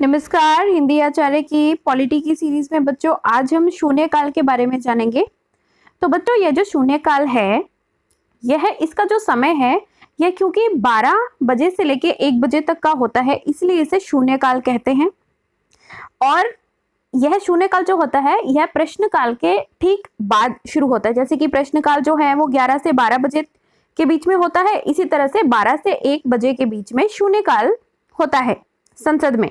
नमस्कार, हिंदी आचार्य की पॉलिटी की सीरीज में बच्चों आज हम शून्यकाल के बारे में जानेंगे। तो बच्चों यह जो शून्यकाल है, यह इसका जो समय है यह क्योंकि 12 बजे से लेके 1 बजे तक का होता है, इसलिए इसे शून्यकाल कहते हैं। और यह शून्यकाल जो होता है यह प्रश्नकाल के ठीक बाद शुरू होता है। जैसे कि प्रश्नकाल जो है वो 11 से 12 बजे के बीच में होता है, इसी तरह से 12 से 1 बजे के बीच में शून्यकाल होता है संसद में।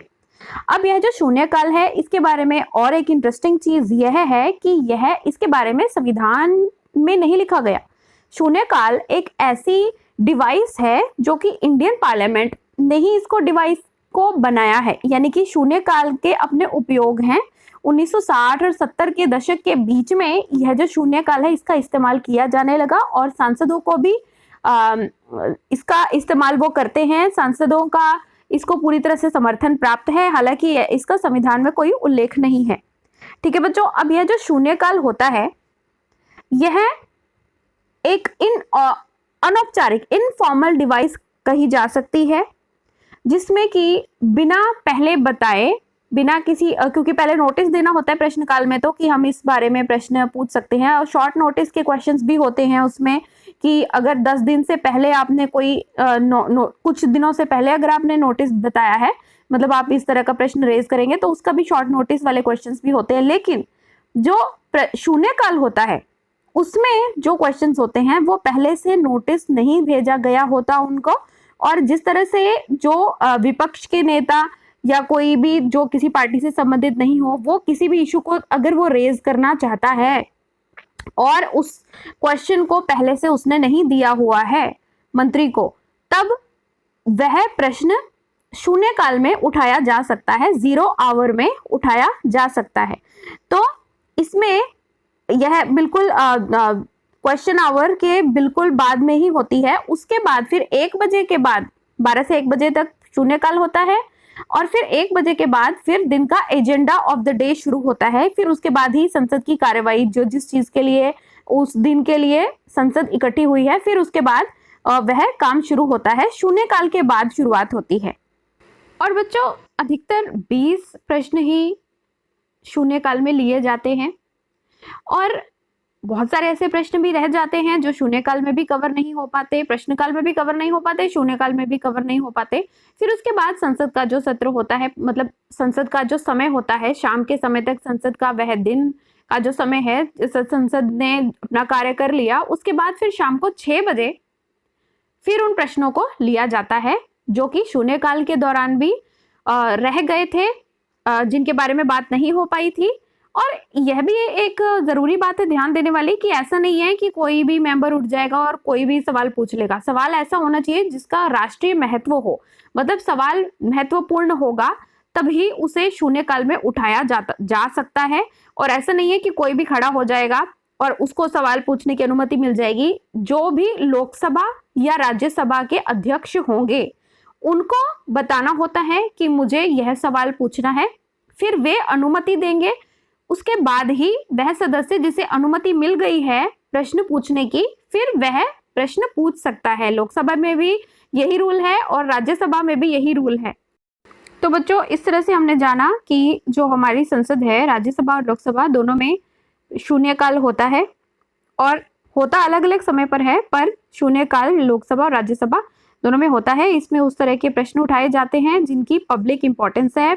अब यह जो शून्यकाल है इसके बारे में और एक इंटरेस्टिंग चीज यह है कि यह इसके बारे में संविधान में नहीं लिखा गया। शून्यकाल एक ऐसी डिवाइस है जो कि इंडियन पार्लियामेंट ने ही इसको डिवाइस को बनाया है, यानी कि शून्यकाल के अपने उपयोग हैं। 1960 और 70 के दशक के बीच में यह जो शून्यकाल है इसका इस्तेमाल किया जाने लगा और सांसदों को भी इसका इस्तेमाल वो करते हैं। सांसदों का इसको पूरी तरह से समर्थन प्राप्त है, हालांकि इसका संविधान में कोई उल्लेख नहीं है। ठीक है बच्चों, अब यह जो शून्यकाल होता है यह एक अनौपचारिक इनफॉर्मल डिवाइस कही जा सकती है, जिसमें कि बिना पहले बताए, बिना किसी क्योंकि पहले नोटिस देना होता है प्रश्नकाल में तो कि हम इस बारे में प्रश्न पूछ सकते हैं, और शॉर्ट नोटिस के क्वेश्चंस भी होते हैं उसमें कि अगर 10 दिन से पहले आपने कोई कुछ दिनों से पहले अगर आपने नोटिस बताया है, मतलब आप इस तरह का प्रश्न रेज करेंगे तो उसका भी शॉर्ट नोटिस वाले क्वेश्चंस भी होते हैं। लेकिन जो शून्यकाल होता है उसमें जो क्वेश्चंस होते हैं वो पहले से नोटिस नहीं भेजा गया होता उनको, और जिस तरह से जो विपक्ष के नेता या कोई भी जो किसी पार्टी से संबंधित नहीं हो, वो किसी भी इशू को अगर वो रेज करना चाहता है और उस क्वेश्चन को पहले से उसने नहीं दिया हुआ है मंत्री को, तब वह प्रश्न शून्यकाल में उठाया जा सकता है, 0 आवर में उठाया जा सकता है। तो इसमें यह बिल्कुल क्वेश्चन आवर के बिल्कुल बाद में ही होती है। उसके बाद फिर 1 बजे के बाद 12 से 1 बजे तक शून्यकाल होता है, और फिर 1 बजे के बाद फिर दिन का एजेंडा ऑफ द डे शुरू होता है। फिर उसके बाद ही संसद की कार्यवाही, जो जिस चीज के लिए उस दिन के लिए संसद इकट्ठी हुई है, फिर उसके बाद वह काम शुरू होता है। शून्यकाल के बाद शुरुआत होती है। और बच्चों अधिकतर 20 प्रश्न ही शून्यकाल में लिए जाते हैं, और बहुत सारे ऐसे प्रश्न भी रह जाते हैं जो शून्यकाल में भी कवर नहीं हो पाते, प्रश्नकाल में भी कवर नहीं हो पाते, शून्यकाल में भी कवर नहीं हो पाते। फिर उसके बाद संसद का जो सत्र होता है, मतलब संसद का जो समय होता है, शाम के समय तक संसद का वह दिन का जो समय है, संसद ने अपना कार्य कर लिया, उसके बाद फिर शाम को 6 बजे फिर उन प्रश्नों को लिया जाता है जो कि शून्यकाल के दौरान भी रह गए थे, जिनके बारे में बात नहीं हो पाई थी। और यह भी एक जरूरी बात है ध्यान देने वाली कि ऐसा नहीं है कि कोई भी मेंबर उठ जाएगा और कोई भी सवाल पूछ लेगा। सवाल ऐसा होना चाहिए जिसका राष्ट्रीय महत्व हो, मतलब सवाल महत्वपूर्ण होगा तभी उसे शून्यकाल में उठाया जा सकता है। और ऐसा नहीं है कि कोई भी खड़ा हो जाएगा और उसको सवाल पूछने की अनुमति मिल जाएगी। जो भी लोकसभा या राज्यसभा के अध्यक्ष होंगे उनको बताना होता है कि मुझे यह सवाल पूछना है, फिर वे अनुमति देंगे। उसके बाद ही वह सदस्य जिसे अनुमति मिल गई है प्रश्न पूछने की, फिर वह प्रश्न पूछ सकता है। लोकसभा में भी यही रूल है और राज्यसभा में भी यही रूल है। तो बच्चों इस तरह से हमने जाना कि जो हमारी संसद है, राज्यसभा और लोकसभा दोनों में शून्यकाल होता है, और होता अलग अलग समय पर है, पर शून्यकाल लोकसभा और राज्यसभा दोनों में होता है। इसमें उस तरह के प्रश्न उठाए जाते हैं जिनकी पब्लिक इंपॉर्टेंस है,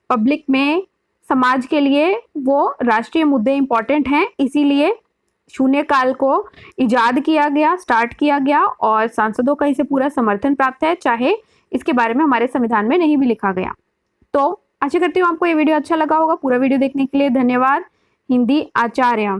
पब्लिक में समाज के लिए वो राष्ट्रीय मुद्दे इंपॉर्टेंट हैं, इसीलिए शून्यकाल को इजाद किया गया, स्टार्ट किया गया, और सांसदों का इसे पूरा समर्थन प्राप्त है, चाहे इसके बारे में हमारे संविधान में नहीं भी लिखा गया। तो आशा करती हूँ आपको ये वीडियो अच्छा लगा होगा। पूरा वीडियो देखने के लिए धन्यवाद। हिंदी आचार्य।